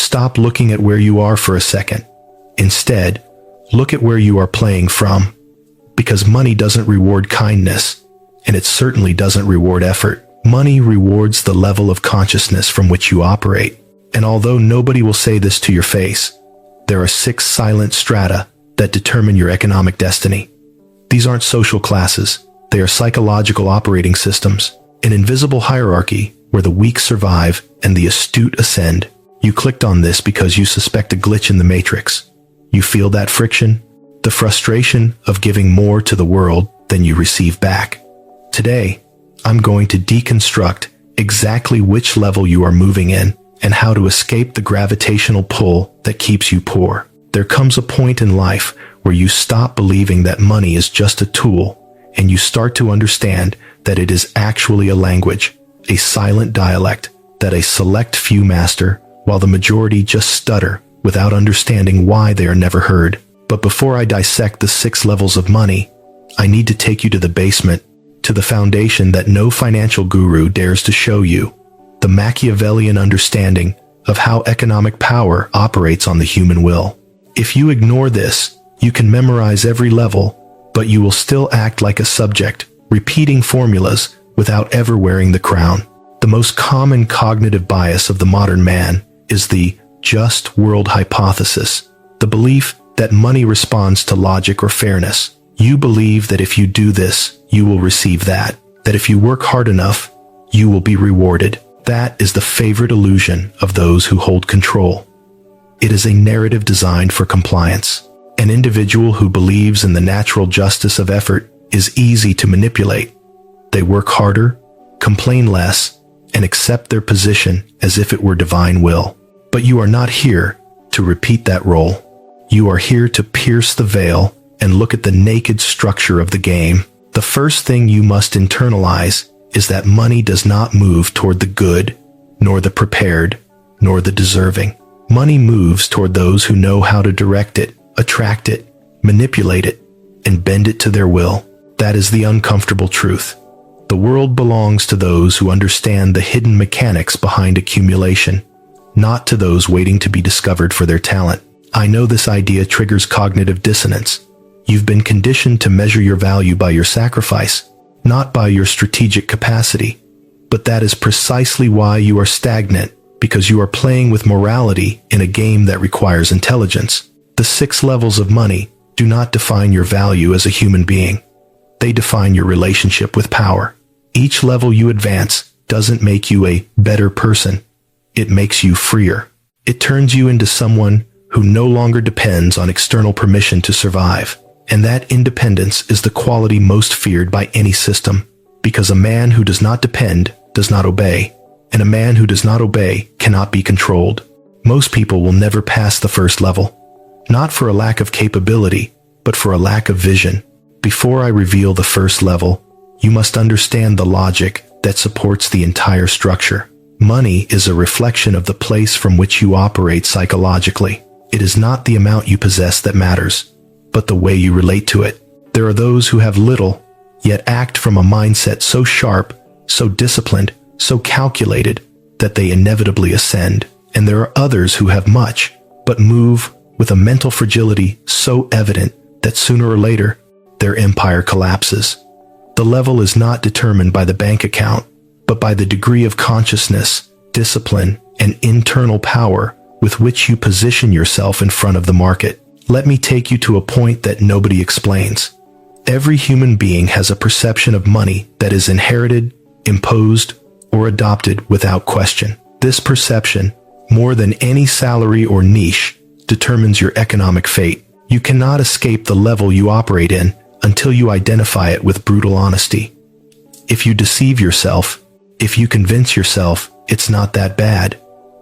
Stop looking at where you are for a second. Instead, look at where you are playing from. Because money doesn't reward kindness, and it certainly doesn't reward effort. Money rewards the level of consciousness from which you operate. And although nobody will say this to your face, there are 6 silent strata that determine your economic destiny. These aren't social classes, they are psychological operating systems, an invisible hierarchy where the weak survive and the astute ascend. You clicked on this because you suspect a glitch in the matrix. You feel that friction? The frustration of giving more to the world than you receive back. Today, I'm going to deconstruct exactly which level you are moving in and how to escape the gravitational pull that keeps you poor. There comes a point in life where you stop believing that money is just a tool and you start to understand that it is actually a language, a silent dialect that a select few master while the majority just stutter without understanding why they are never heard. But before I dissect the 6 levels of money, I need to take you to the basement, to the foundation that no financial guru dares to show you, the Machiavellian understanding of how economic power operates on the human will. If you ignore this, you can memorize every level, but you will still act like a subject, repeating formulas without ever wearing the crown. The most common cognitive bias of the modern man is the just world hypothesis, the belief that money responds to logic or fairness. You believe that if you do this, you will receive that if you work hard enough, you will be rewarded. That is the favorite illusion of those who hold control. It is a narrative designed for compliance. An individual who believes in the natural justice of effort is easy to manipulate. They work harder, complain less, and accept their position as if it were divine will. But you are not here to repeat that role. You are here to pierce the veil and look at the naked structure of the game. The first thing you must internalize is that money does not move toward the good, nor the prepared, nor the deserving. Money moves toward those who know how to direct it, attract it, manipulate it, and bend it to their will. That is the uncomfortable truth. The world belongs to those who understand the hidden mechanics behind accumulation, not to those waiting to be discovered for their talent. I know this idea triggers cognitive dissonance. You've been conditioned to measure your value by your sacrifice, not by your strategic capacity. But that is precisely why you are stagnant, because you are playing with morality in a game that requires intelligence. The 6 levels of money do not define your value as a human being. They define your relationship with power. Each level you advance doesn't make you a better person. It makes you freer. It turns you into someone who no longer depends on external permission to survive. And that independence is the quality most feared by any system, because a man who does not depend does not obey, and a man who does not obey cannot be controlled. Most people will never pass the first level, not for a lack of capability, but for a lack of vision. Before I reveal the first level, you must understand the logic that supports the entire structure. Money is a reflection of the place from which you operate psychologically. It is not the amount you possess that matters, but the way you relate to it. There are those who have little, yet act from a mindset so sharp, so disciplined, so calculated, that they inevitably ascend. And there are others who have much, but move with a mental fragility so evident that sooner or later, their empire collapses. The level is not determined by the bank account, but by the degree of consciousness, discipline, and internal power with which you position yourself in front of the market. Let me take you to a point that nobody explains. Every human being has a perception of money that is inherited, imposed, or adopted without question. This perception, more than any salary or niche, determines your economic fate. You cannot escape the level you operate in until you identify it with brutal honesty. If you deceive yourself, if you convince yourself it's not that bad,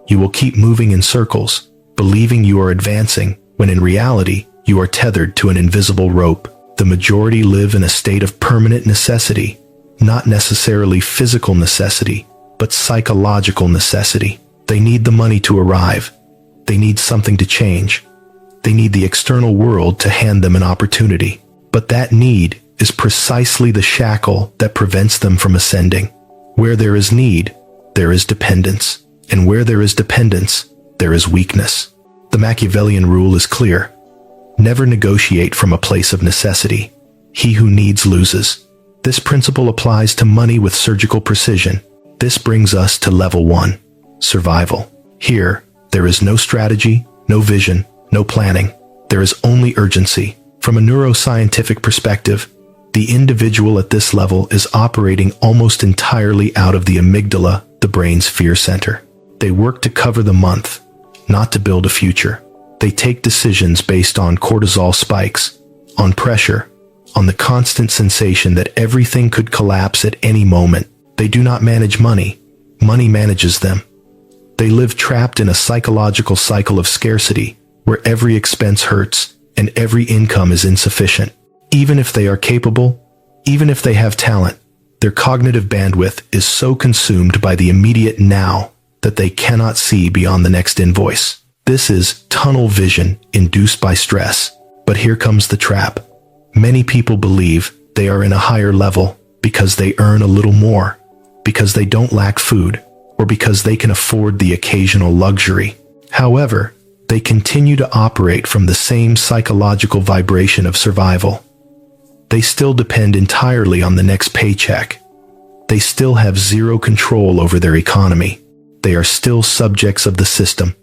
you will keep moving in circles, believing you are advancing, when in reality, you are tethered to an invisible rope. The majority live in a state of permanent necessity, not necessarily physical necessity, but psychological necessity. They need the money to arrive. They need something to change. They need the external world to hand them an opportunity. But that need is precisely the shackle that prevents them from ascending. Where there is need, there is dependence. And where there is dependence, there is weakness. The Machiavellian rule is clear. Never negotiate from a place of necessity. He who needs loses. This principle applies to money with surgical precision. This brings us to level 1, survival. Here, there is no strategy, no vision, no planning. There is only urgency. From a neuroscientific perspective, the individual at this level is operating almost entirely out of the amygdala, the brain's fear center. They work to cover the month, not to build a future. They take decisions based on cortisol spikes, on pressure, on the constant sensation that everything could collapse at any moment. They do not manage money. Money manages them. They live trapped in a psychological cycle of scarcity, where every expense hurts and every income is insufficient. Even if they are capable, even if they have talent, their cognitive bandwidth is so consumed by the immediate now that they cannot see beyond the next invoice. This is tunnel vision induced by stress. But here comes the trap. Many people believe they are in a higher level because they earn a little more, because they don't lack food, or because they can afford the occasional luxury. However, they continue to operate from the same psychological vibration of survival. They still depend entirely on the next paycheck. They still have zero control over their economy. They are still subjects of the system,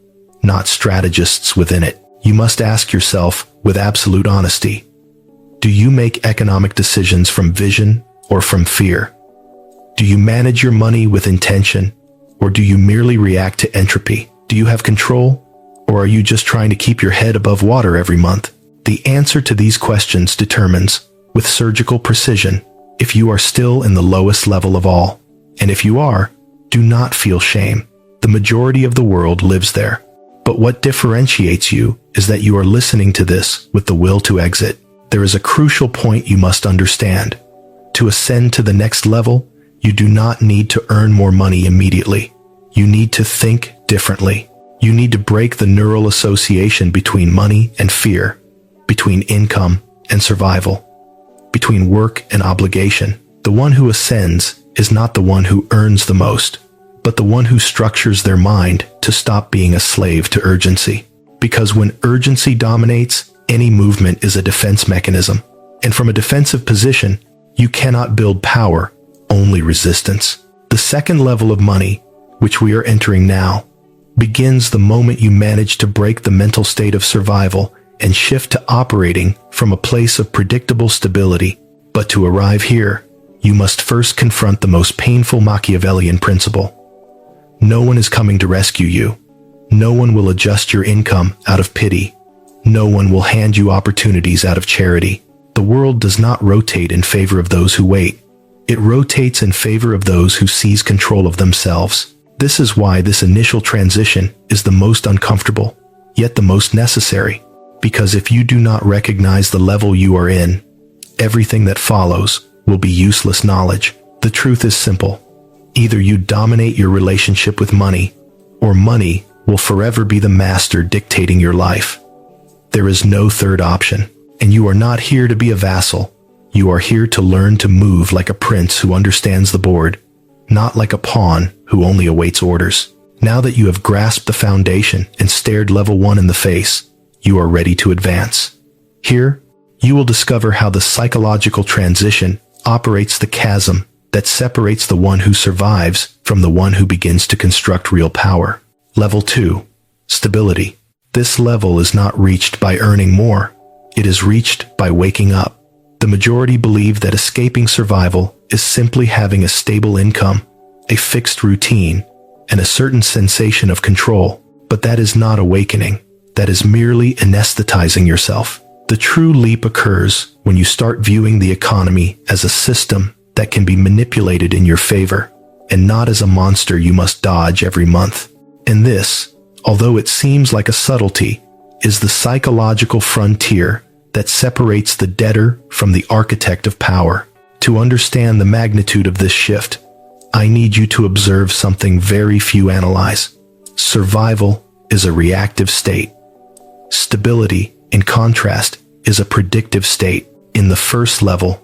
not strategists within it. You must ask yourself with absolute honesty, do you make economic decisions from vision or from fear? Do you manage your money with intention, or do you merely react to entropy? Do you have control, or are you just trying to keep your head above water every month? The answer to these questions determines, with surgical precision, if you are still in the lowest level of all. And if you are, do not feel shame. The majority of the world lives there. But what differentiates you is that you are listening to this with the will to exit. There is a crucial point you must understand. To ascend to the next level, you do not need to earn more money immediately. You need to think differently. You need to break the neural association between money and fear, between income and survival, between work and obligation. The one who ascends is not the one who earns the most, but the one who structures their mind to stop being a slave to urgency. Because when urgency dominates, any movement is a defense mechanism. And from a defensive position, you cannot build power, only resistance. The second level of money, which we are entering now, begins the moment you manage to break the mental state of survival and shift to operating from a place of predictable stability. But to arrive here, you must first confront the most painful Machiavellian principle. No one is coming to rescue you. No one will adjust your income out of pity. No one will hand you opportunities out of charity. The world does not rotate in favor of those who wait. It rotates in favor of those who seize control of themselves. This is why this initial transition is the most uncomfortable, yet the most necessary. Because if you do not recognize the level you are in, everything that follows will be useless knowledge. The truth is simple. Either you dominate your relationship with money, or money will forever be the master dictating your life. There is no third option, and you are not here to be a vassal. You are here to learn to move like a prince who understands the board, not like a pawn who only awaits orders. Now that you have grasped the foundation and stared level 1 in the face, you are ready to advance. Here, you will discover how the psychological transition operates the chasm that separates the one who survives from the one who begins to construct real power. Level 2. Stability. This level is not reached by earning more. It is reached by waking up. The majority believe that escaping survival is simply having a stable income, a fixed routine, and a certain sensation of control. But that is not awakening. That is merely anesthetizing yourself. The true leap occurs when you start viewing the economy as a system that can be manipulated in your favor, and not as a monster you must dodge every month. And this, although it seems like a subtlety, is the psychological frontier that separates the debtor from the architect of power. To understand the magnitude of this shift, I need you to observe something very few analyze. Survival is a reactive state. Stability, in contrast, is a predictive state. In the first level,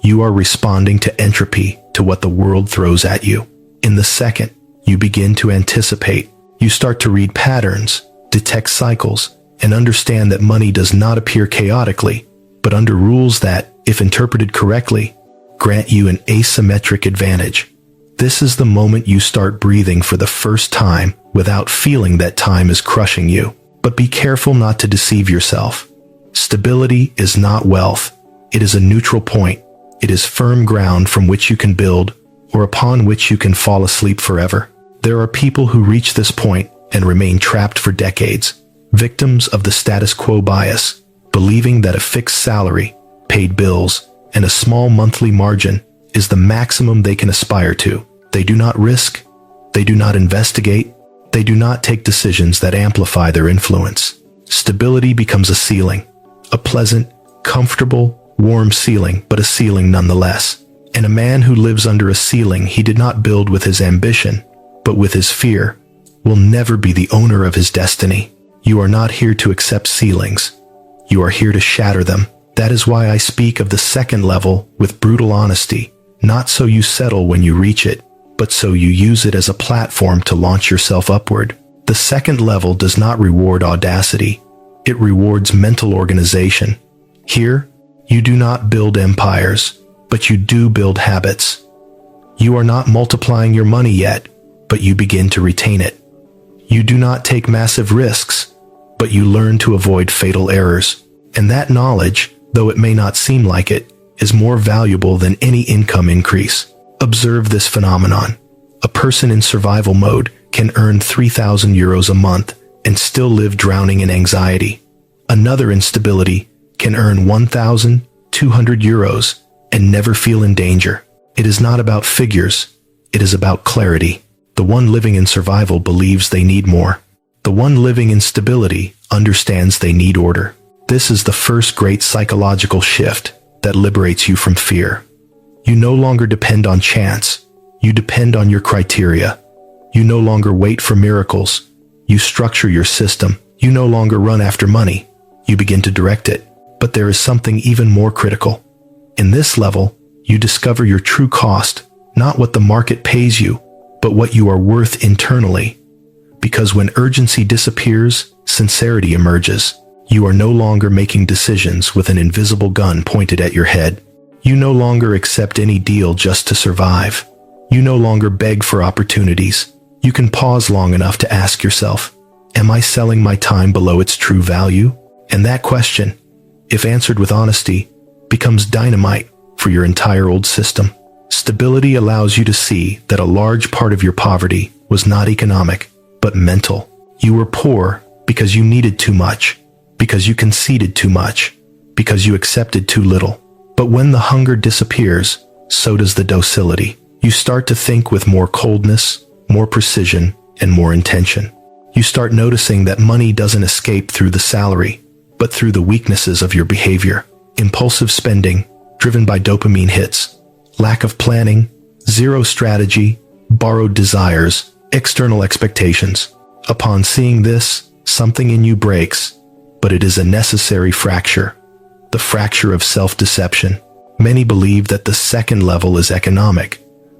you are responding to entropy, to what the world throws at you. In the second, you begin to anticipate. You start to read patterns, detect cycles, and understand that money does not appear chaotically, but under rules that, if interpreted correctly, grant you an asymmetric advantage. This is the moment you start breathing for the first time without feeling that time is crushing you. But be careful not to deceive yourself. Stability is not wealth. It is a neutral point. It is firm ground from which you can build, or upon which you can fall asleep forever. There are people who reach this point and remain trapped for decades, victims of the status quo bias, believing that a fixed salary, paid bills, and a small monthly margin is the maximum they can aspire to. They do not risk, they do not investigate, they do not take decisions that amplify their influence. Stability becomes a ceiling, a pleasant, comfortable, warm ceiling, but a ceiling nonetheless. And a man who lives under a ceiling he did not build with his ambition, but with his fear, will never be the owner of his destiny. You are not here to accept ceilings. You are here to shatter them. That is why I speak of the second level with brutal honesty, not so you settle when you reach it, but so you use it as a platform to launch yourself upward. The second level does not reward audacity. It rewards mental organization. Here, you do not build empires, but you do build habits. You are not multiplying your money yet, but you begin to retain it. You do not take massive risks, but you learn to avoid fatal errors. And that knowledge, though it may not seem like it, is more valuable than any income increase. Observe this phenomenon. A person in survival mode can earn €3,000 a month and still live drowning in anxiety. Another in stability can earn €1,200 and never feel in danger. It is not about figures, it is about clarity. The one living in survival believes they need more. The one living in stability understands they need order. This is the first great psychological shift that liberates you from fear. You no longer depend on chance. You depend on your criteria. You no longer wait for miracles. You structure your system. You no longer run after money. You begin to direct it. But there is something even more critical. In this level, you discover your true cost, not what the market pays you, but what you are worth internally. Because when urgency disappears, sincerity emerges. You are no longer making decisions with an invisible gun pointed at your head. You no longer accept any deal just to survive. You no longer beg for opportunities. You can pause long enough to ask yourself, am I selling my time below its true value? And that question, if answered with honesty, becomes dynamite for your entire old system. Stability allows you to see that a large part of your poverty was not economic, but mental. You were poor because you needed too much, because you conceded too much, because you accepted too little. But when the hunger disappears, so does the docility. You start to think with more coldness, more precision, and more intention. You start noticing that money doesn't escape through the salary, but through the weaknesses of your behavior. Impulsive spending, driven by dopamine hits, lack of planning, zero strategy, borrowed desires, external expectations. Upon seeing this, something in you breaks, but it is a necessary fracture. The fracture of self-deception. Many believe that the second level is economic,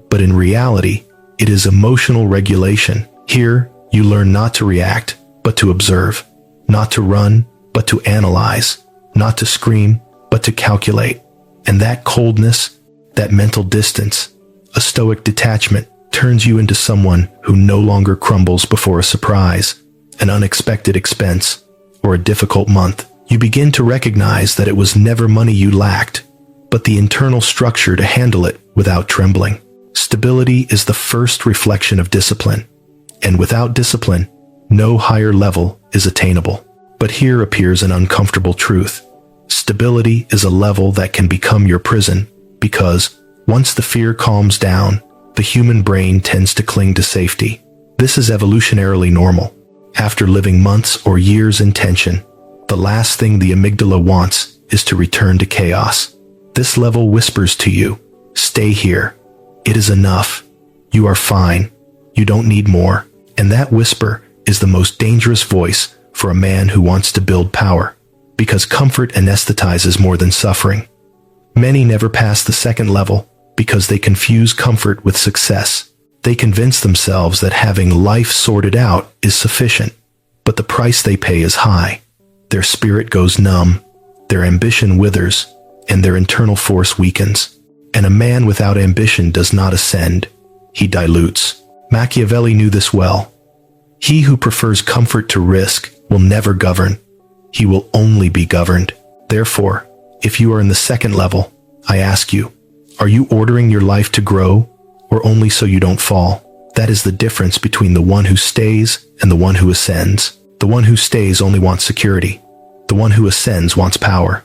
but in reality, it is emotional regulation. Here, you learn not to react, but to observe, not to run, but to analyze, not to scream, but to calculate. And that coldness, that mental distance, a stoic detachment, turns you into someone who no longer crumbles before a surprise, an unexpected expense, or a difficult month. You begin to recognize that it was never money you lacked, but the internal structure to handle it without trembling. Stability is the first reflection of discipline, and without discipline, no higher level is attainable. But here appears an uncomfortable truth. Stability is a level that can become your prison, because once the fear calms down, the human brain tends to cling to safety. This is evolutionarily normal. After living months or years in tension, the last thing the amygdala wants is to return to chaos. This level whispers to you, stay here. It is enough. You are fine. You don't need more. And that whisper is the most dangerous voice for a man who wants to build power, because comfort anesthetizes more than suffering. Many never pass the second level because they confuse comfort with success. They convince themselves that having life sorted out is sufficient, but the price they pay is high. Their spirit goes numb, their ambition withers, and their internal force weakens. And a man without ambition does not ascend, he dilutes. Machiavelli knew this well. He who prefers comfort to risk will never govern. He will only be governed. Therefore, if you are in the second level, I ask you, are you ordering your life to grow, or only so you don't fall? That is the difference between the one who stays and the one who ascends. The one who stays only wants security. The one who ascends wants power.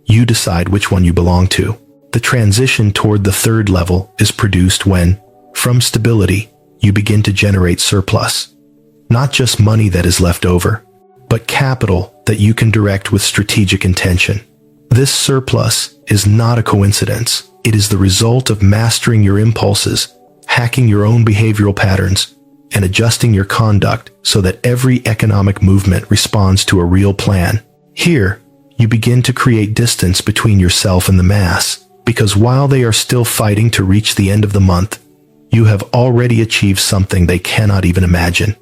You decide which one you belong to. The transition toward the third level is produced when, from stability, you begin to generate surplus. Not just money that is left over, but capital that you can direct with strategic intention. This surplus is not a coincidence. It is the result of mastering your impulses, hacking your own behavioral patterns, and adjusting your conduct so that every economic movement responds to a real plan. Here, you begin to create distance between yourself and the mass, because while they are still fighting to reach the end of the month, you have already achieved something they cannot even imagine.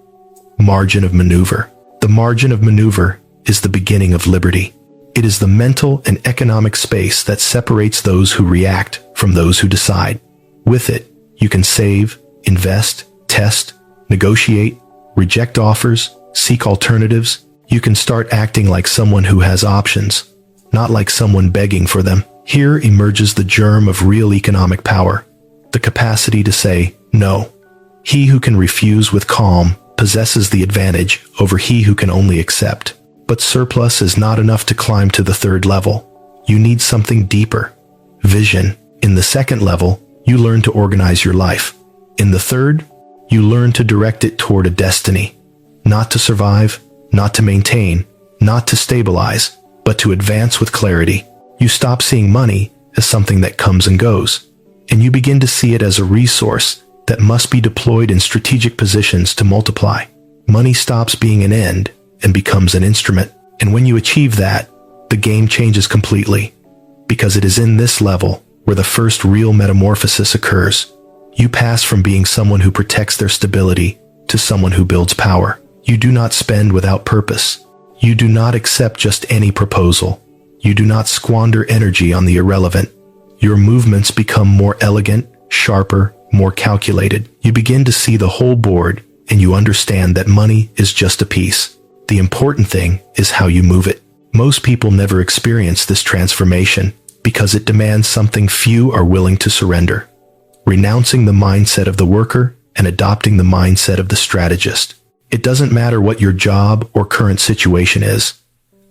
Margin of maneuver. The margin of maneuver is the beginning of liberty. It is the mental and economic space that separates those who react from those who decide. With it, you can save, invest, test, negotiate, reject offers, seek alternatives. You can start acting like someone who has options, not like someone begging for them. Here emerges the germ of real economic power, the capacity to say no. He who can refuse with calm possesses the advantage over he who can only accept. But surplus is not enough to climb to the third level. You need something deeper. Vision. In the second level, you learn to organize your life. In the third, you learn to direct it toward a destiny. Not to survive, not to maintain, not to stabilize, but to advance with clarity. You stop seeing money as something that comes and goes, and you begin to see it as a resource that must be deployed in strategic positions to multiply. Money stops being an end and becomes an instrument. And when you achieve that, the game changes completely, because it is in this level where the first real metamorphosis occurs. You pass from being someone who protects their stability to someone who builds power. You do not spend without purpose. You do not accept just any proposal. You do not squander energy on the irrelevant. Your movements become more elegant, sharper, more calculated. You begin to see the whole board, and you understand that money is just a piece. The important thing is how you move it. Most people never experience this transformation because it demands something few are willing to surrender. Renouncing the mindset of the worker and adopting the mindset of the strategist. It doesn't matter what your job or current situation is.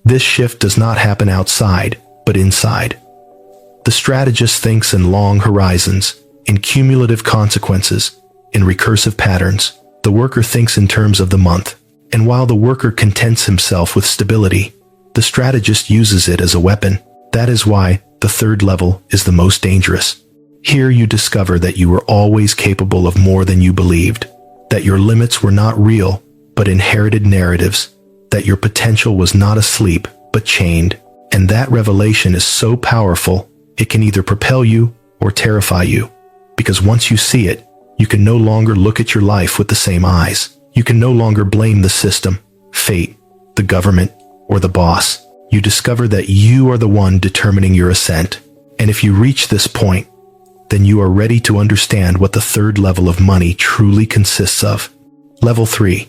This shift does not happen outside, but inside. The strategist thinks in long horizons, in cumulative consequences, in recursive patterns. The worker thinks in terms of the month. And while the worker contents himself with stability, the strategist uses it as a weapon. That is why the third level is the most dangerous. Here you discover that you were always capable of more than you believed, that your limits were not real, but inherited narratives, that your potential was not asleep, but chained. And that revelation is so powerful, it can either propel you or terrify you. Because once you see it, you can no longer look at your life with the same eyes. You can no longer blame the system, fate, the government, or the boss. You discover that you are the one determining your ascent. And if you reach this point, then you are ready to understand what the third level of money truly consists of. Level 3.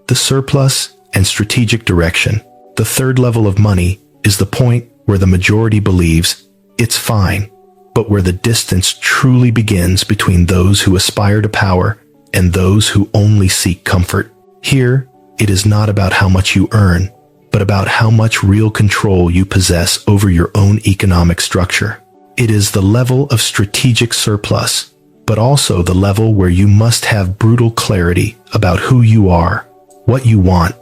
The surplus and strategic direction. The third level of money is the point where the majority believes it's fine, but where the distance truly begins between those who aspire to power and those who only seek comfort. Here, it is not about how much you earn, but about how much real control you possess over your own economic structure. It is the level of strategic surplus, but also the level where you must have brutal clarity about who you are, what you want,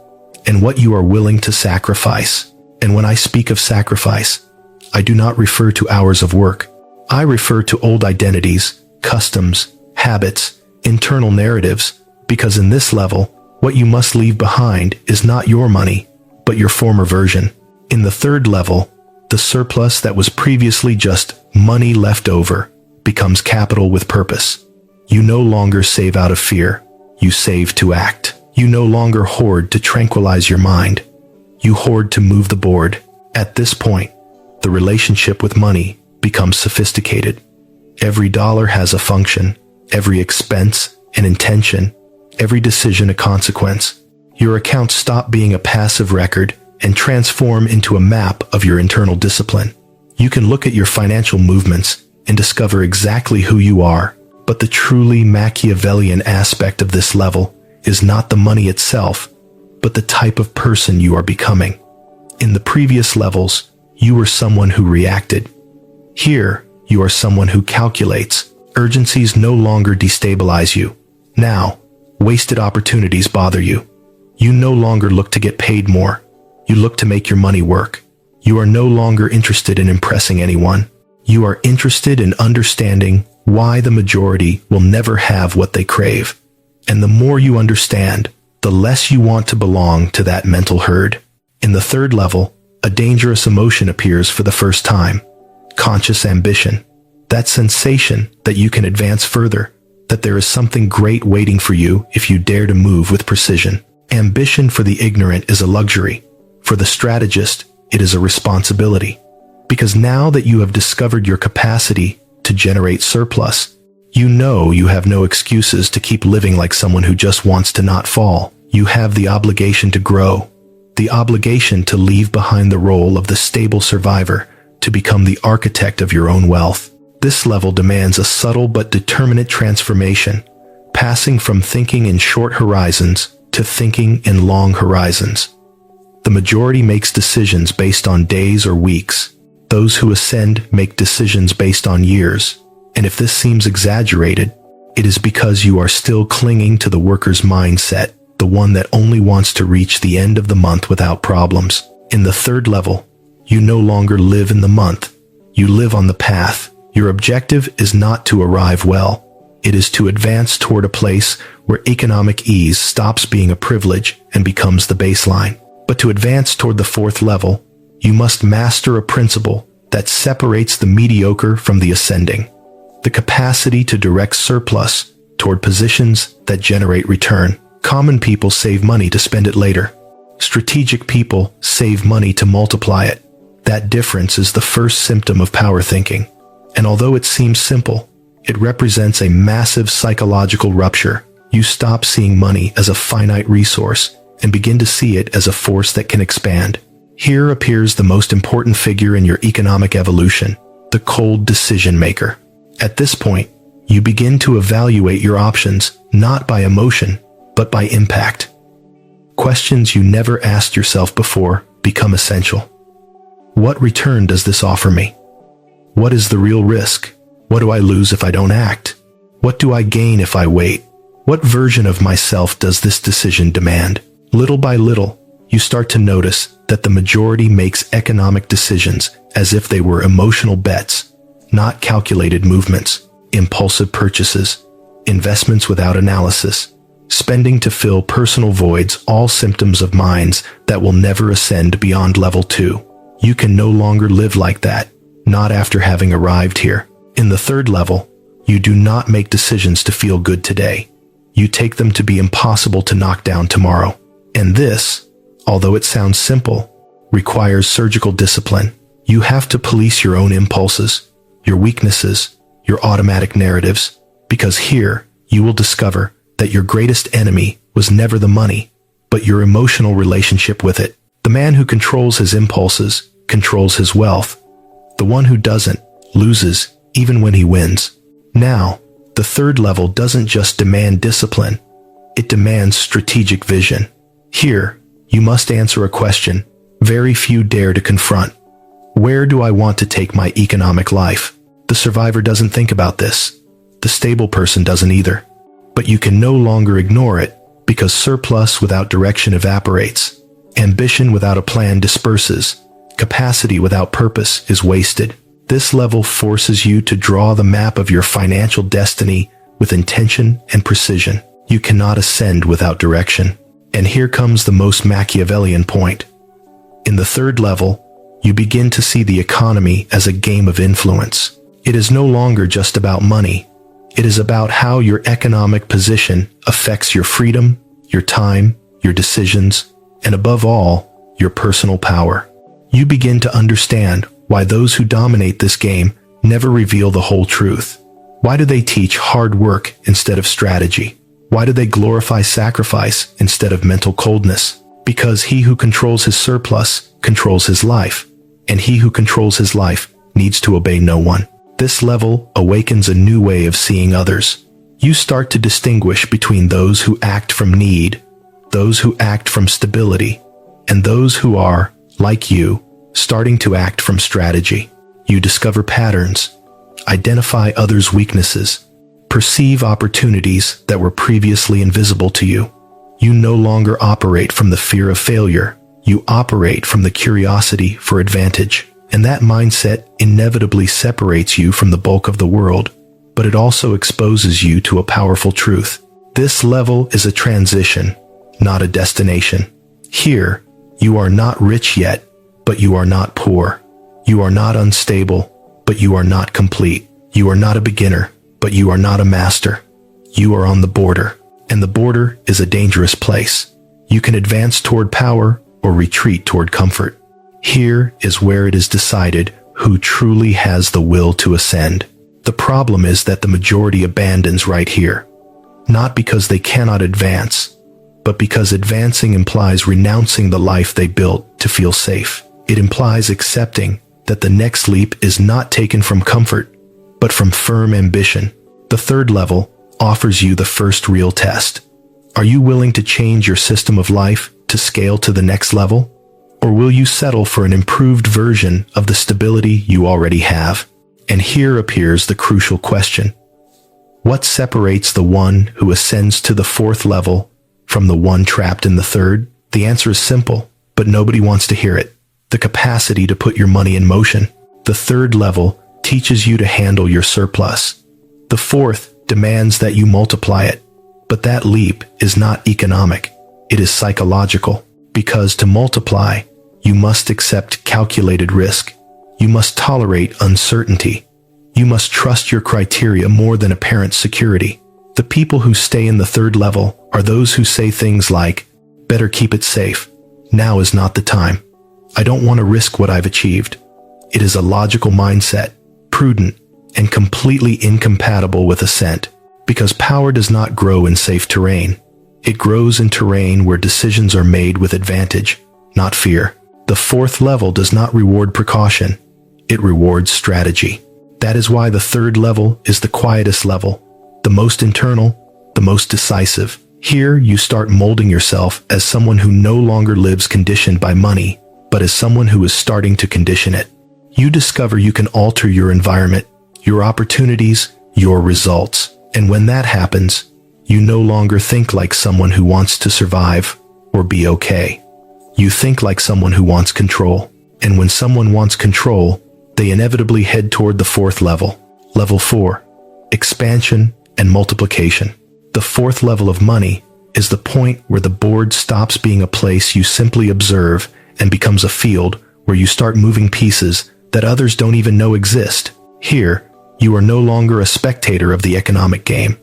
and what you are willing to sacrifice. And when I speak of sacrifice, I do not refer to hours of work. I refer to old identities, customs, habits, internal narratives, because in this level, what you must leave behind is not your money, but your former version. In the third level, the surplus that was previously just money left over becomes capital with purpose. You no longer save out of fear. You save to act. You no longer hoard to tranquilize your mind. You hoard to move the board. At this point, the relationship with money becomes sophisticated. Every dollar has a function, every expense an intention, every decision a consequence. Your accounts stop being a passive record and transform into a map of your internal discipline. You can look at your financial movements and discover exactly who you are, but the truly Machiavellian aspect of this level is not the money itself, but the type of person you are becoming. In the previous levels, you were someone who reacted. Here, you are someone who calculates. Urgencies no longer destabilize you. Now, wasted opportunities bother you. You no longer look to get paid more. You look to make your money work. You are no longer interested in impressing anyone. You are interested in understanding why the majority will never have what they crave. And the more you understand, the less you want to belong to that mental herd. In the third level, a dangerous emotion appears for the first time. Conscious ambition. That sensation that you can advance further, that there is something great waiting for you if you dare to move with precision. Ambition for the ignorant is a luxury. For the strategist, it is a responsibility. Because now that you have discovered your capacity to generate surplus, you know you have no excuses to keep living like someone who just wants to not fall. You have the obligation to grow, the obligation to leave behind the role of the stable survivor, to become the architect of your own wealth. This level demands a subtle but determinate transformation, passing from thinking in short horizons to thinking in long horizons. The majority makes decisions based on days or weeks. Those who ascend make decisions based on years. And if this seems exaggerated, it is because you are still clinging to the worker's mindset, the one that only wants to reach the end of the month without problems. In the third level, you no longer live in the month. You live on the path. Your objective is not to arrive well. It is to advance toward a place where economic ease stops being a privilege and becomes the baseline. But to advance toward the fourth level, you must master a principle that separates the mediocre from the ascending. The capacity to direct surplus toward positions that generate return. Common people save money to spend it later. Strategic people save money to multiply it. That difference is the first symptom of power thinking. And although it seems simple, it represents a massive psychological rupture. You stop seeing money as a finite resource and begin to see it as a force that can expand. Here appears the most important figure in your economic evolution, the cold decision maker. At this point, you begin to evaluate your options not by emotion, but by impact. Questions you never asked yourself before become essential. What return does this offer me? What is the real risk? What do I lose if I don't act? What do I gain if I wait? What version of myself does this decision demand? Little by little, you start to notice that the majority makes economic decisions as if they were emotional bets, not calculated movements, impulsive purchases, investments without analysis, spending to fill personal voids, all symptoms of minds that will never ascend beyond level 2. You can no longer live like that, not after having arrived here. In the third level, you do not make decisions to feel good today. You take them to be impossible to knock down tomorrow. And this, although it sounds simple, requires surgical discipline. You have to police your own impulses, your weaknesses, your automatic narratives, because here you will discover that your greatest enemy was never the money, but your emotional relationship with it. The man who controls his impulses controls his wealth. The one who doesn't loses even when he wins. Now, the third level doesn't just demand discipline, it demands strategic vision. Here, you must answer a question very few dare to confront. Where do I want to take my economic life? The survivor doesn't think about this. The stable person doesn't either. But you can no longer ignore it, because surplus without direction evaporates. Ambition without a plan disperses. Capacity without purpose is wasted. This level forces you to draw the map of your financial destiny with intention and precision. You cannot ascend without direction. And here comes the most Machiavellian point. In the third level, you begin to see the economy as a game of influence. It is no longer just about money. It is about how your economic position affects your freedom, your time, your decisions, and above all, your personal power. You begin to understand why those who dominate this game never reveal the whole truth. Why do they teach hard work instead of strategy? Why do they glorify sacrifice instead of mental coldness? Because he who controls his surplus controls his life, and he who controls his life needs to obey no one. This level awakens a new way of seeing others. You start to distinguish between those who act from need, those who act from stability, and those who are, like you, starting to act from strategy. You discover patterns, identify others' weaknesses, perceive opportunities that were previously invisible to you. You no longer operate from the fear of failure. You operate from the curiosity for advantage. And that mindset inevitably separates you from the bulk of the world, but it also exposes you to a powerful truth. This level is a transition, not a destination. Here, you are not rich yet, but you are not poor. You are not unstable, but you are not complete. You are not a beginner, but you are not a master. You are on the border, and the border is a dangerous place. You can advance toward power or retreat toward comfort. Here is where it is decided who truly has the will to ascend. The problem is that the majority abandons right here, not because they cannot advance, but because advancing implies renouncing the life they built to feel safe. It implies accepting that the next leap is not taken from comfort, but from firm ambition. The third level offers you the first real test. Are you willing to change your system of life to scale to the next level? Or will you settle for an improved version of the stability you already have? And here appears the crucial question. What separates the one who ascends to the fourth level from the one trapped in the third? The answer is simple, but nobody wants to hear it. The capacity to put your money in motion. The third level teaches you to handle your surplus. The fourth demands that you multiply it. But that leap is not economic. It is psychological. Because to multiply, you must accept calculated risk. You must tolerate uncertainty. You must trust your criteria more than apparent security. The people who stay in the third level are those who say things like, "Better keep it safe. Now is not the time. I don't want to risk what I've achieved." It is a logical mindset, prudent, and completely incompatible with ascent, because power does not grow in safe terrain. It grows in terrain where decisions are made with advantage, not fear. The fourth level does not reward precaution. It rewards strategy. That is why the third level is the quietest level, the most internal, the most decisive. Here, you start molding yourself as someone who no longer lives conditioned by money, but as someone who is starting to condition it. You discover you can alter your environment, your opportunities, your results. And when that happens, you no longer think like someone who wants to survive or be okay. You think like someone who wants control. And when someone wants control, they inevitably head toward the fourth level. Level 4. Expansion and multiplication. The fourth level of money is the point where the board stops being a place you simply observe and becomes a field where you start moving pieces that others don't even know exist. Here, you are no longer a spectator of the economic game.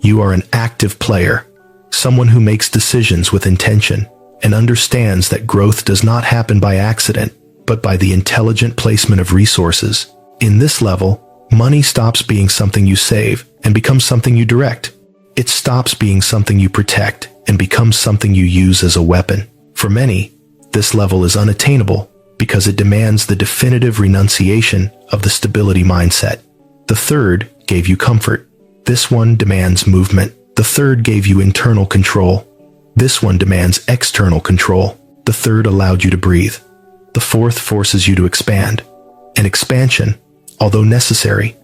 You are an active player, someone who makes decisions with intention and understands that growth does not happen by accident, but by the intelligent placement of resources. In this level, money stops being something you save and becomes something you direct. It stops being something you protect and becomes something you use as a weapon. For many, this level is unattainable because it demands the definitive renunciation of the stability mindset. The third gave you comfort. This one demands movement. The third gave you internal control. This one demands external control. The third allowed you to breathe. The fourth forces you to expand. And expansion, although necessary,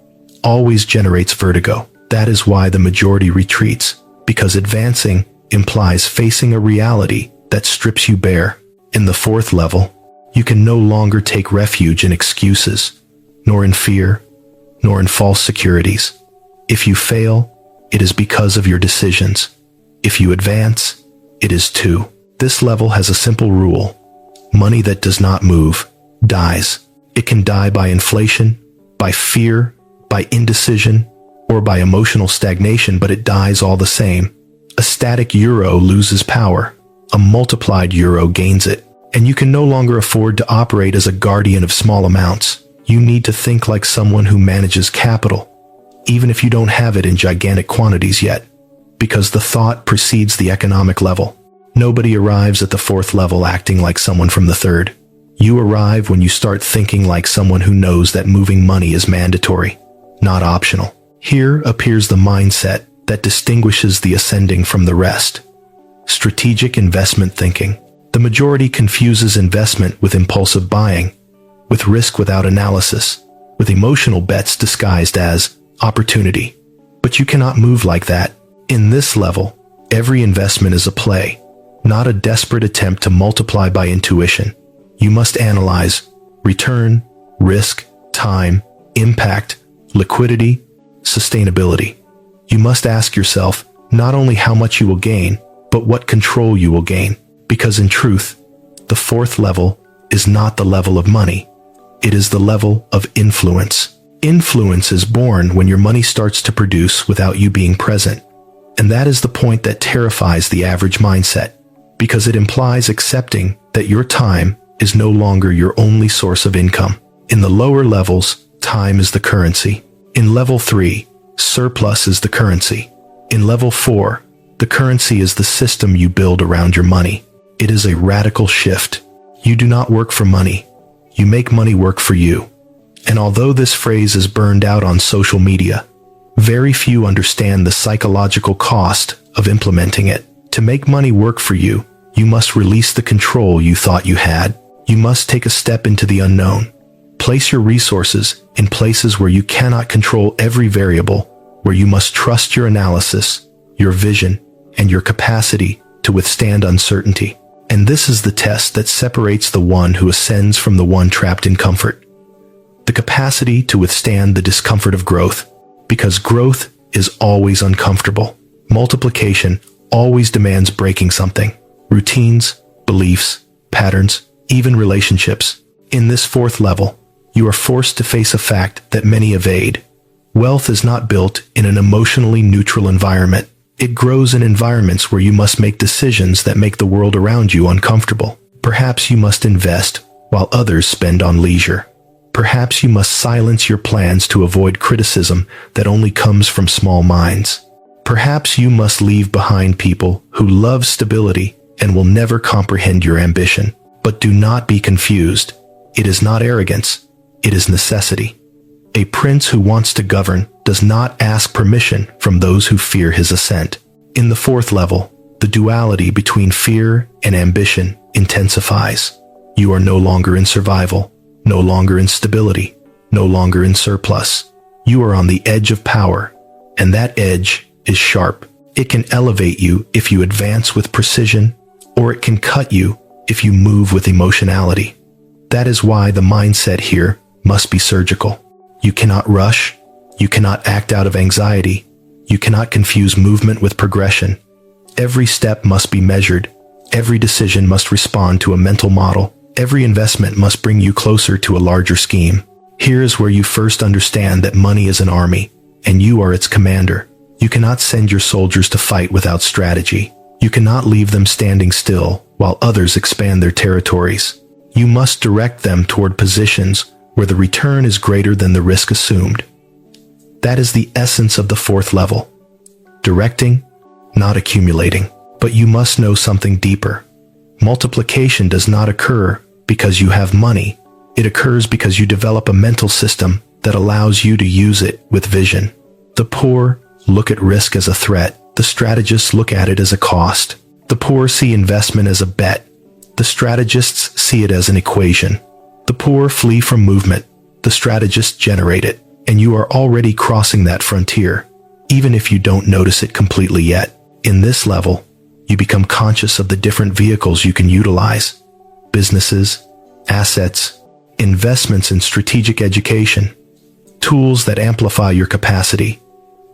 always generates vertigo. That is why the majority retreats, because advancing implies facing a reality that strips you bare. In the fourth level, you can no longer take refuge in excuses, nor in fear, nor in false securities. If you fail, it is because of your decisions. If you advance, it is too. This level has a simple rule. Money that does not move dies. It can die by inflation, by fear, by indecision, or by emotional stagnation, but it dies all the same. A static euro loses power. A multiplied euro gains it. And you can no longer afford to operate as a guardian of small amounts. You need to think like someone who manages capital, even if you don't have it in gigantic quantities yet, because the thought precedes the economic level. Nobody arrives at the fourth level acting like someone from the third. You arrive when you start thinking like someone who knows that moving money is mandatory, not optional. Here appears the mindset that distinguishes the ascending from the rest. Strategic investment thinking. The majority confuses investment with impulsive buying, with risk without analysis, with emotional bets disguised as opportunity. But you cannot move like that. In this level, every investment is a play, not a desperate attempt to multiply by intuition. You must analyze return, risk, time, impact, liquidity, sustainability. You must ask yourself not only how much you will gain, but what control you will gain. Because in truth, the fourth level is not the level of money. It is the level of influence. Influence is born when your money starts to produce without you being present. And that is the point that terrifies the average mindset, because it implies accepting that your time is no longer your only source of income. In the lower levels, time is the currency. In level 3, surplus is the currency. In level 4, the currency is the system you build around your money. It is a radical shift. You do not work for money. You make money work for you. And although this phrase is burned out on social media, very few understand the psychological cost of implementing it. To make money work for you, you must release the control you thought you had. You must take a step into the unknown. Place your resources in places where you cannot control every variable, where you must trust your analysis, your vision, and your capacity to withstand uncertainty. And this is the test that separates the one who ascends from the one trapped in comfort. The capacity to withstand the discomfort of growth, because growth is always uncomfortable. Multiplication always demands breaking something. Routines, beliefs, patterns, even relationships. In this fourth level, you are forced to face a fact that many evade. Wealth is not built in an emotionally neutral environment. It grows in environments where you must make decisions that make the world around you uncomfortable. Perhaps you must invest while others spend on leisure. Perhaps you must silence your plans to avoid criticism that only comes from small minds. Perhaps you must leave behind people who love stability and will never comprehend your ambition. But do not be confused. It is not arrogance. It is necessity. A prince who wants to govern does not ask permission from those who fear his ascent. In the fourth level, the duality between fear and ambition intensifies. You are no longer in survival, no longer in stability, no longer in surplus. You are on the edge of power, and that edge is sharp. It can elevate you if you advance with precision, or it can cut you if you move with emotionality. That is why the mindset here must be surgical. You cannot rush. You cannot act out of anxiety. You cannot confuse movement with progression. Every step must be measured. Every decision must respond to a mental model. Every investment must bring you closer to a larger scheme. Here is where you first understand that money is an army, and you are its commander. You cannot send your soldiers to fight without strategy. You cannot leave them standing still while others expand their territories. You must direct them toward positions where the return is greater than the risk assumed. That is the essence of the fourth level. Directing, not accumulating. But you must know something deeper. Multiplication does not occur because you have money. It occurs because you develop a mental system that allows you to use it with vision. The poor look at risk as a threat. The strategists look at it as a cost. The poor see investment as a bet. The strategists see it as an equation. The poor flee from movement. The strategists generate it. And you are already crossing that frontier, even if you don't notice it completely yet. In this level, you become conscious of the different vehicles you can utilize. Businesses, assets, investments in strategic education, tools that amplify your capacity,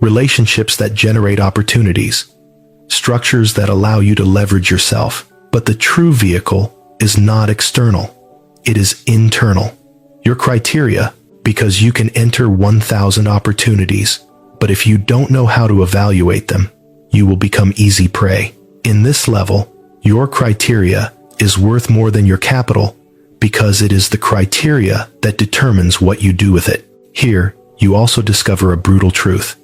relationships that generate opportunities, structures that allow you to leverage yourself. But the true vehicle is not external. It is internal. Your criteria, because you can enter 1,000 opportunities, But if you don't know how to evaluate them, you will become easy prey. In this level, your criteria is worth more than your capital because it is the criteria that determines what you do with it. Here, you also discover a brutal truth.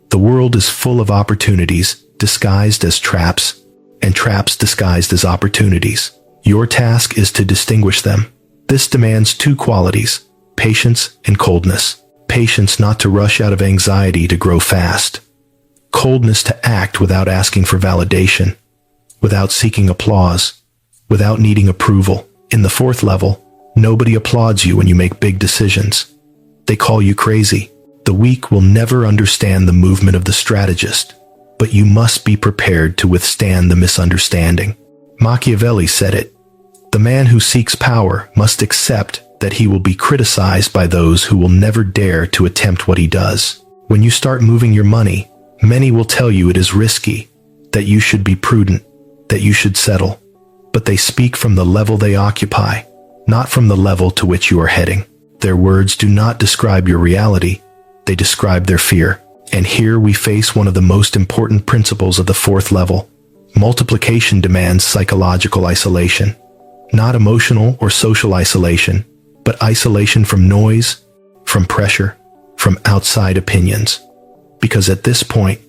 The world is full of opportunities disguised as traps, and traps disguised as opportunities. Your task is to distinguish them. This demands two qualities, patience and coldness. Patience not to rush out of anxiety to grow fast. Coldness to act without asking for validation, without seeking applause, without needing approval. In the fourth level, nobody applauds you when you make big decisions. They call you crazy. The weak will never understand the movement of the strategist, but you must be prepared to withstand the misunderstanding. Machiavelli said it. The man who seeks power must accept that he will be criticized by those who will never dare to attempt what he does. When you start moving your money, many will tell you it is risky, that you should be prudent, that you should settle. But they speak from the level they occupy, not from the level to which you are heading. Their words do not describe your reality, they describe their fear. And here we face one of the most important principles of the fourth level. Multiplication demands psychological isolation. Not emotional or social isolation, but isolation from noise, from pressure, from outside opinions. Because at this point,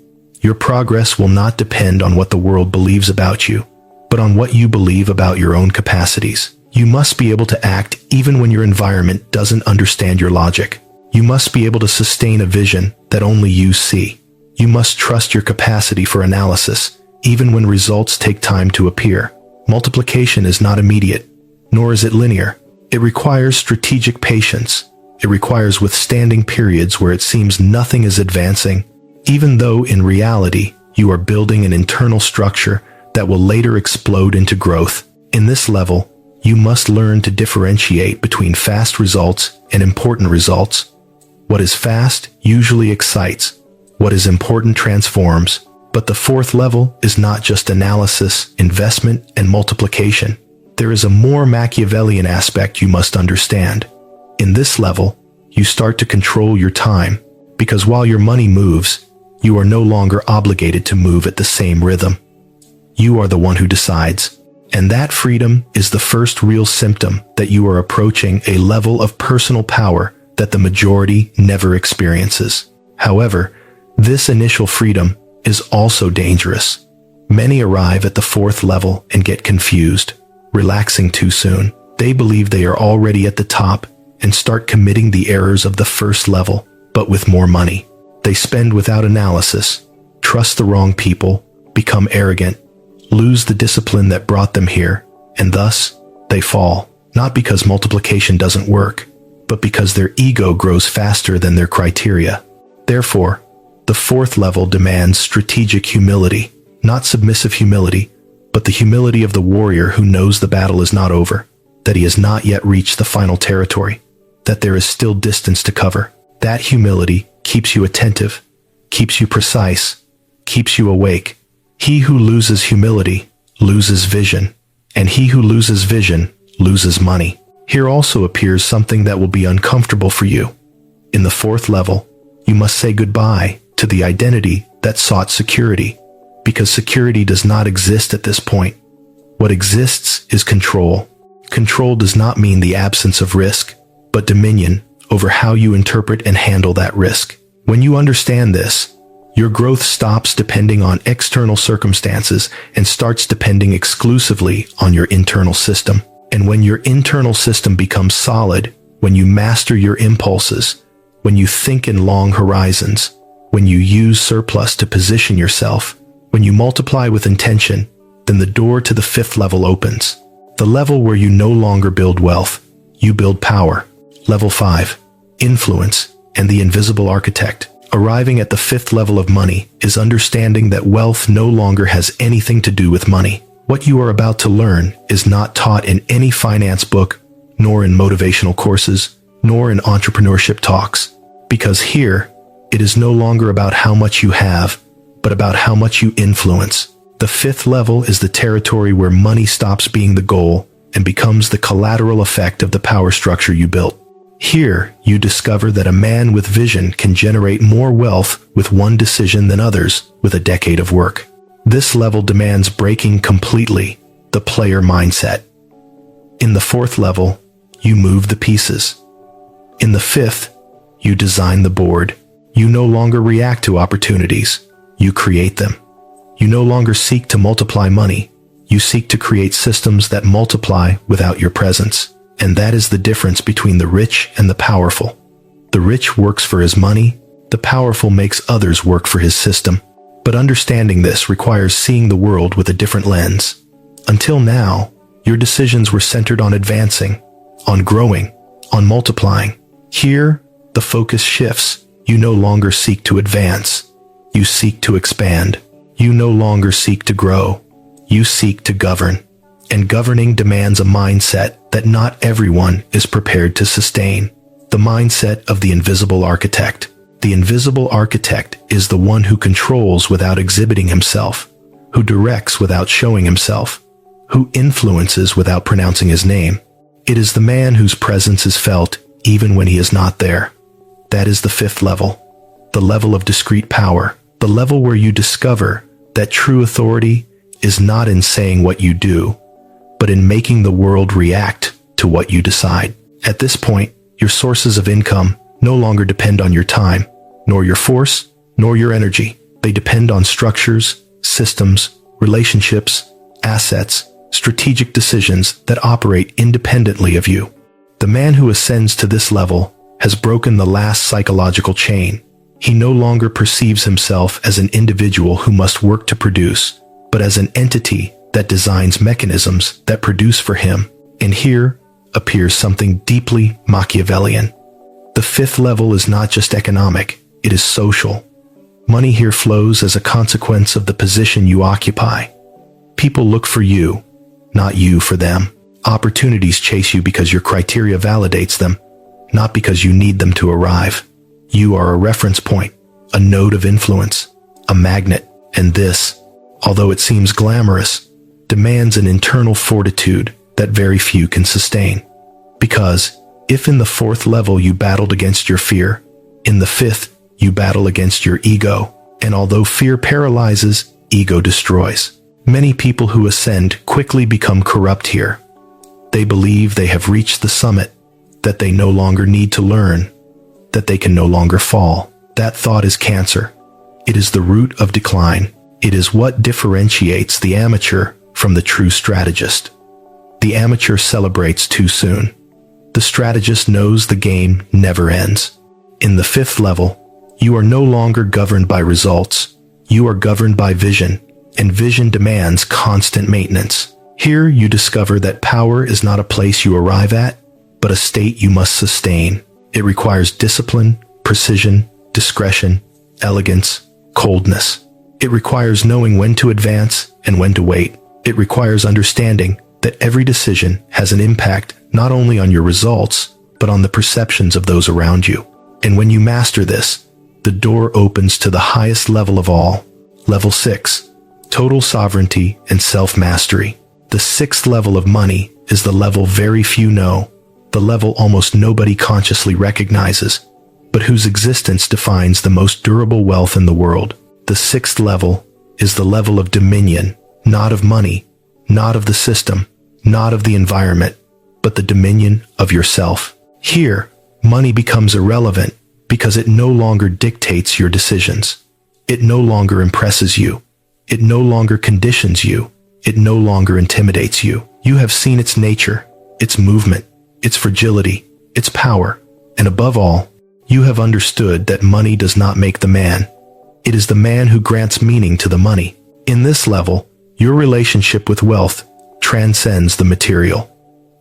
your progress will not depend on what the world believes about you, but on what you believe about your own capacities. You must be able to act even when your environment doesn't understand your logic. You must be able to sustain a vision that only you see. You must trust your capacity for analysis, even when results take time to appear. Multiplication is not immediate, nor is it linear. It requires strategic patience. It requires withstanding periods where it seems nothing is advancing, even though in reality you are building an internal structure that will later explode into growth. In this level, you must learn to differentiate between fast results and important results. What is fast usually excites. What is important transforms. But the fourth level is not just analysis, investment, and multiplication. There is a more Machiavellian aspect you must understand. In this level, you start to control your time, because while your money moves, you are no longer obligated to move at the same rhythm. You are the one who decides. And that freedom is the first real symptom that you are approaching a level of personal power that the majority never experiences. However, this initial freedom is also dangerous. Many arrive at the fourth level and get confused, relaxing too soon. They believe they are already at the top and start committing the errors of the first level, but with more money. They spend without analysis, trust the wrong people, become arrogant, lose the discipline that brought them here, and thus, they fall. Not because multiplication doesn't work, but because their ego grows faster than their criteria. Therefore, the fourth level demands strategic humility, not submissive humility, but the humility of the warrior who knows the battle is not over, that he has not yet reached the final territory, that there is still distance to cover. That humility keeps you attentive, keeps you precise, keeps you awake. He who loses humility loses vision, and he who loses vision loses money. Here also appears something that will be uncomfortable for you. In the fourth level, you must say goodbye to the identity that sought security, because security does not exist at this point. What exists is control. Control does not mean the absence of risk, but dominion over how you interpret and handle that risk. When you understand this, your growth stops depending on external circumstances and starts depending exclusively on your internal system. And when your internal system becomes solid, when you master your impulses, when you think in long horizons, when you use surplus to position yourself, when you multiply with intention, then the door to the fifth level opens. The level where you no longer build wealth, you build power. Level 5, influence, and the invisible architect. Arriving at the fifth level of money is understanding that wealth no longer has anything to do with money. What you are about to learn is not taught in any finance book, nor in motivational courses, nor in entrepreneurship talks. Because here, it is no longer about how much you have, but about how much you influence. The fifth level is the territory where money stops being the goal and becomes the collateral effect of the power structure you built. Here, you discover that a man with vision can generate more wealth with one decision than others with a decade of work. This level demands breaking completely the player mindset. In the fourth level, you move the pieces. In the fifth, you design the board. You no longer react to opportunities. You create them. You no longer seek to multiply money. You seek to create systems that multiply without your presence. And that is the difference between the rich and the powerful. The rich works for his money. The powerful makes others work for his system. But understanding this requires seeing the world with a different lens. Until now, your decisions were centered on advancing, on growing, on multiplying. Here, the focus shifts. You no longer seek to advance. You seek to expand. You no longer seek to grow. You seek to govern. And governing demands a mindset that not everyone is prepared to sustain. The mindset of the invisible architect. The invisible architect is the one who controls without exhibiting himself, who directs without showing himself, who influences without pronouncing his name. It is the man whose presence is felt even when he is not there. That is the fifth level, the level of discrete power, the level where you discover that true authority is not in saying what you do, but in making the world react to what you decide. At this point, your sources of income no longer depend on your time, nor your force, nor your energy. They depend on structures, systems, relationships, assets, strategic decisions that operate independently of you. The man who ascends to this level has broken the last psychological chain. He no longer perceives himself as an individual who must work to produce, but as an entity that designs mechanisms that produce for him. And here appears something deeply Machiavellian. The fifth level is not just economic, it is social. Money here flows as a consequence of the position you occupy. People look for you, not you for them. Opportunities chase you because your criteria validates them, not because you need them to arrive. You are a reference point, a node of influence, a magnet, and this, although it seems glamorous, demands an internal fortitude that very few can sustain. Because if in the fourth level you battled against your fear, in the fifth you battle against your ego, and although fear paralyzes, ego destroys. Many people who ascend quickly become corrupt here. They believe they have reached the summit, that they no longer need to learn, that they can no longer fall. That thought is cancer. It is the root of decline. It is what differentiates the amateur from the true strategist. The amateur celebrates too soon. The strategist knows the game never ends. In the fifth level, you are no longer governed by results. You are governed by vision, and vision demands constant maintenance. Here you discover that power is not a place you arrive at, but a state you must sustain. It requires discipline, precision, discretion, elegance, coldness. It requires knowing when to advance and when to wait. It requires understanding that every decision has an impact not only on your results, but on the perceptions of those around you. And when you master this, the door opens to the highest level of all, level 6, total sovereignty and self-mastery. The sixth level of money is the level very few know, the level almost nobody consciously recognizes, but whose existence defines the most durable wealth in the world. The sixth level is the level of dominion, not of money, not of the system, not of the environment, but the dominion of yourself. Here, money becomes irrelevant because it no longer dictates your decisions. It no longer impresses you. It no longer conditions you. It no longer intimidates you. You have seen its nature, its movement, its fragility, its power, and above all, you have understood that money does not make the man. It is the man who grants meaning to the money. In this level, your relationship with wealth transcends the material.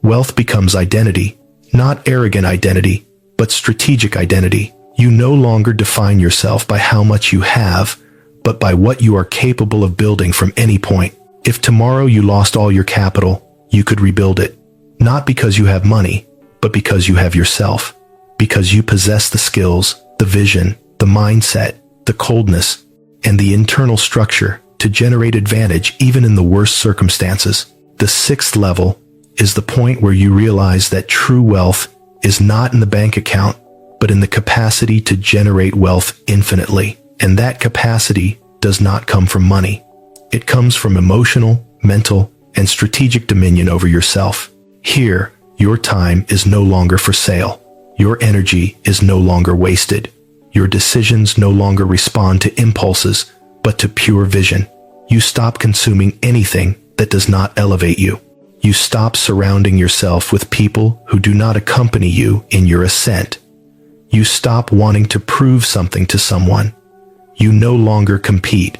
Wealth becomes identity, not arrogant identity, but strategic identity. You no longer define yourself by how much you have, but by what you are capable of building from any point. If tomorrow you lost all your capital, you could rebuild it. Not because you have money, but because you have yourself. Because you possess the skills, the vision, the mindset, the coldness, and the internal structure to generate advantage even in the worst circumstances. The sixth level is the point where you realize that true wealth is not in the bank account, but in the capacity to generate wealth infinitely. And that capacity does not come from money. It comes from emotional, mental, and strategic dominion over yourself. Here, your time is no longer for sale. Your energy is no longer wasted. Your decisions no longer respond to impulses, but to pure vision. You stop consuming anything that does not elevate you. You stop surrounding yourself with people who do not accompany you in your ascent. You stop wanting to prove something to someone. You no longer compete.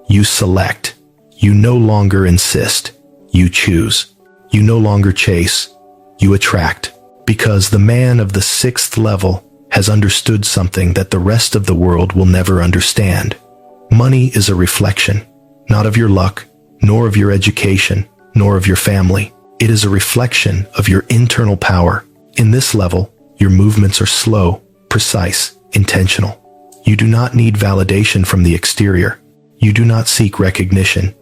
You select. You no longer insist. You choose. You no longer chase. You attract. Because the man of the 6th level has understood something that the rest of the world will never understand. Money is a reflection, not of your luck, nor of your education, nor of your family. It is a reflection of your internal power. In this level, your movements are slow, precise, intentional. You do not need validation from the exterior. You do not seek recognition.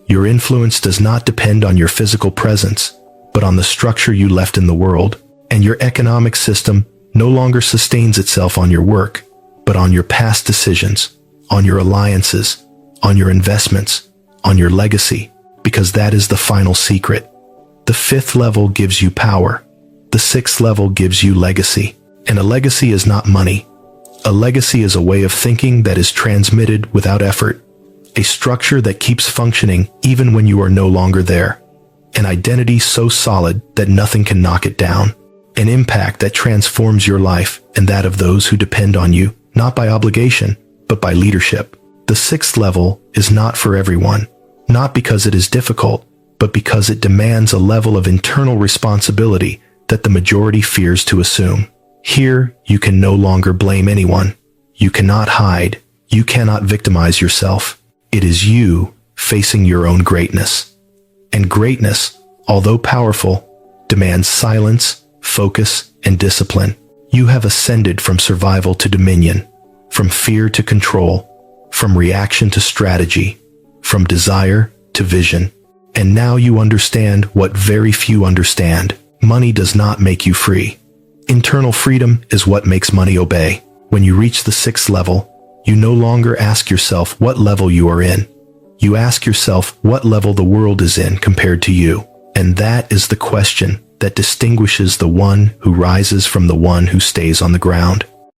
Your influence does not depend on your physical presence, but on the structure you left in the world. And your economic system no longer sustains itself on your work, but on your past decisions, on your alliances, on your investments, on your legacy, because that is the final secret. The 5th level gives you power. The 6th level gives you legacy. And a legacy is not money. A legacy is a way of thinking that is transmitted without effort, a structure that keeps functioning even when you are no longer there, an identity so solid that nothing can knock it down, an impact that transforms your life and that of those who depend on you, not by obligation, but by leadership. The 6th level is not for everyone, not because it is difficult, but because it demands a level of internal responsibility that the majority fears to assume. Here, you can no longer blame anyone. You cannot hide. You cannot victimize yourself. It is you facing your own greatness. And greatness, although powerful, demands silence, focus, and discipline. You have ascended from survival to dominion, from fear to control, from reaction to strategy, from desire to vision. And now you understand what very few understand. Money does not make you free. Internal freedom is what makes money obey. When you reach the 6th level, you no longer ask yourself what level you are in. You ask yourself what level the world is in compared to you. And that is the question that distinguishes the one who rises from the one who stays on the ground.